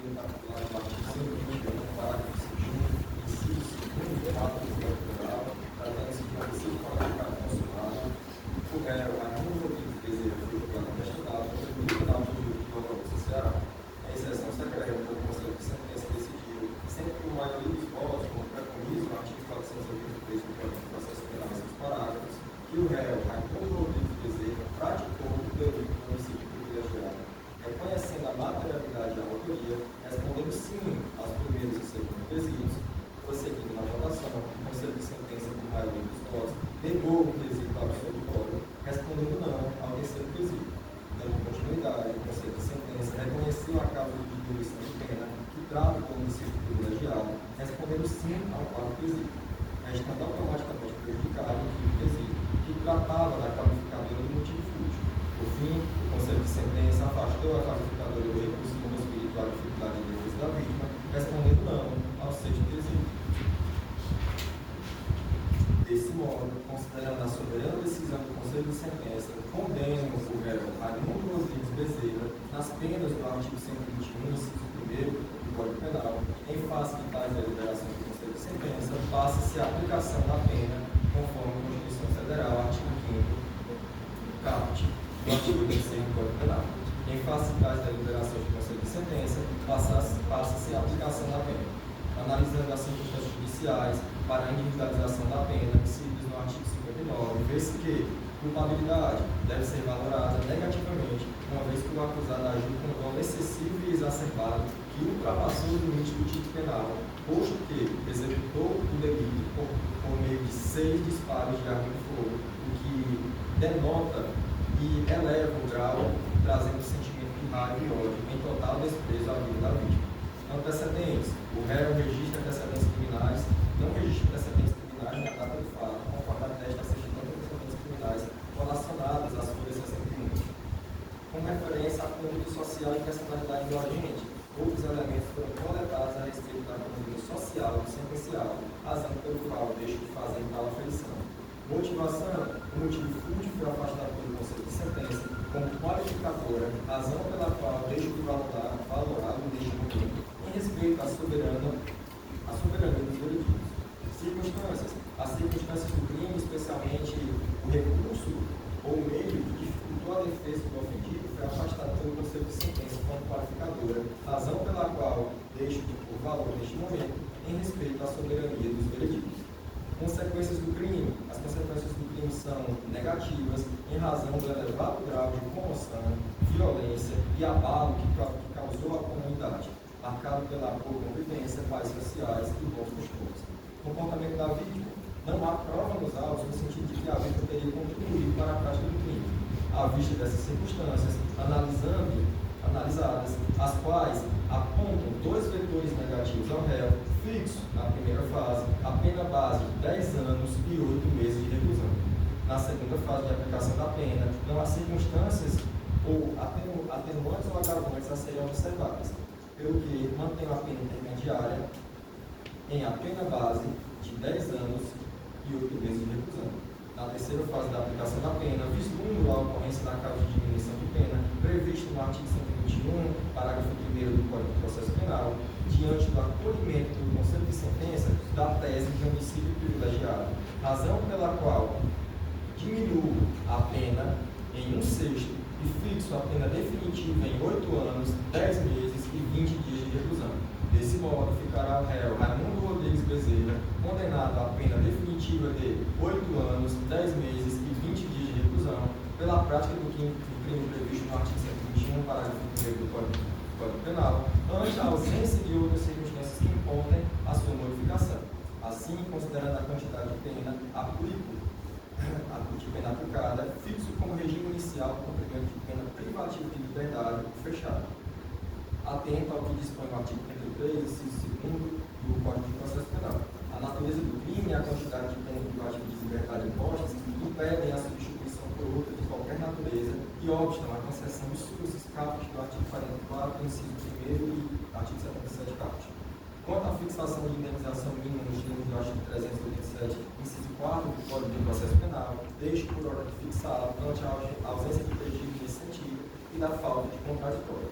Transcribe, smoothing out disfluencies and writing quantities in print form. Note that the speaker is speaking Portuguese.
está lá no artigo 121, parágrafo 2º, inciso 2º e 4 do Código Penal, tratando-se de homicídio qualificado consumado, o réu Raimundo Rodrigues Bezerra foi julgado nesta data pelo Tribunal de Júri de Nova Rússia, Ceará. A exceção secreta do Conselho de Sentença decidiu, sempre por maioria dos votos, como preconiza o artigo 483 do Código de Processo Penal e seus parágrafos, que o réu Raimundo Rodrigues Bezerra praticou o delito do homicídio privilegiado, reconhecendo a materialidade da autoria, respondendo sim aos primeiros e segundos quesitos. Prosseguindo na votação, o Conselho de Sentença, por maioria dos votos, negou o quesito absolutório, respondendo não ao terceiro quesito. Dando continuidade, o Conselho de Sentença reconheceu a causa de diminuição de pena que trata do homicídio privilegiado, respondendo sim ao quarto quesito, restando automaticamente prejudicado o quinto quesito, que tratava da qualificadora do motivo fútil. Por fim, o Conselho de Sentença afastou a qualificadora do recurso como espiritual de dificuldade de defesa da vítima, respondendo não ao sexto quesito. Desse modo, considerando a soberana decisão do Conselho de Sentença, condeno o réu Raimundo Rodrigues Bezerra nas penas do artigo 121, inciso 1º do Código Penal, em face de tais deliberações do Conselho de Sentença, passa-se a aplicação da pena, conforme a Constituição Federal, artigo 5º, caput, do artigo 3º do Código Penal. Em face de tais deliberações do Conselho de Sentença, passa-se a aplicação da pena, analisando as circunstâncias judiciais para a individualização da pena, incididos no artigo 59, vê-se que culpabilidade deve ser valorada negativamente, uma vez que o acusado agiu com dolo excessivo e exacerbado que ultrapassou o limite do tipo penal, posto que executou o delito por meio de 6 disparos de arma de fogo, o que denota e eleva o grau, trazendo sentimento de raiva e ódio, em total desprezo à vida da vítima. Antecedentes: o réu registra antecedentes criminais, não registra antecedentes criminais na data do fato, conforme atesta a certidão de antecedentes criminais relacionadas às folhas 61. Com referência à conduta social e personalidade do agente, outros elementos foram coletados a respeito da conduta social do sentenciado, razão pelo qual deixo de fazer tal aferição. Motivação: o motivo fútil foi afastado pelo Conselho de Sentença como qualificadora, razão pela qual deixo de valorar o legítimo em respeito à soberania dos veredictos. Circunstâncias: as circunstâncias do crime, especialmente o recurso ou o meio que dificultou a defesa do ofendido, foi afastado pelo Conselho de Sentença como qualificadora, razão pela qual deixo de pôr valor neste momento em respeito à soberania dos veredictos. Consequências do crime: as consequências do crime são negativas em razão do elevado grau de comoção, violência e abalo que causou à comunidade, marcado pela boa convivência, paz sociais e bons costumes. Comportamento da vítima: não há prova nos autos no sentido de que a vítima teria contribuído para a prática do crime. À vista dessas circunstâncias, analisadas, as quais apontam 2 vetores negativos ao réu, fixo, na primeira fase, a pena base de 10 anos e 8 meses de reclusão. Na segunda fase de aplicação da pena, não há circunstâncias ou atenuantes ou agravantes a serem observadas, pelo que mantém a pena intermediária em a pena base de 10 anos e 8 meses de reclusão. Na terceira fase da aplicação da pena, vislumbro a ocorrência da causa de diminuição de pena, previsto no artigo 121, parágrafo 1º do Código de Processo Penal, diante do acolhimento do Conselho de Sentença da tese de homicídio privilegiado, razão pela qual diminuo a pena em 1/6 e fixo a pena definitiva em 8 anos, 10 meses e 20 dias de reclusão. Desse modo, ficará o réu Raimundo Rodrigues Bezerra condenado à pena definitiva de 8 anos, 10 meses e 20 dias de reclusão pela prática do crime previsto no artigo 121, parágrafo 1º do Código Penal, ante a ausência de outras circunstâncias que impontem a sua modificação. Assim, considerando a quantidade de pena, aplico a pena aplicada, fixo como regime inicial o cumprimento de pena privativa de liberdade fechada. Atento ao que dispõe o artigo 33, inciso 2º do Código de Processo Penal. A natureza do crime e a quantidade de pena privativa de liberdade impostas impedem a substituição por outra de qualquer natureza e obstam a concessão dos sucessos caput do artigo 44, inciso 1º e artigo 77 caput. Quanto à fixação de indenização mínima nos termos do artigo 387, inciso 4 do Código de Processo Penal, deixo por ordem fixada ante a ausência de prejuízo nesse sentido e da falta de contraditório.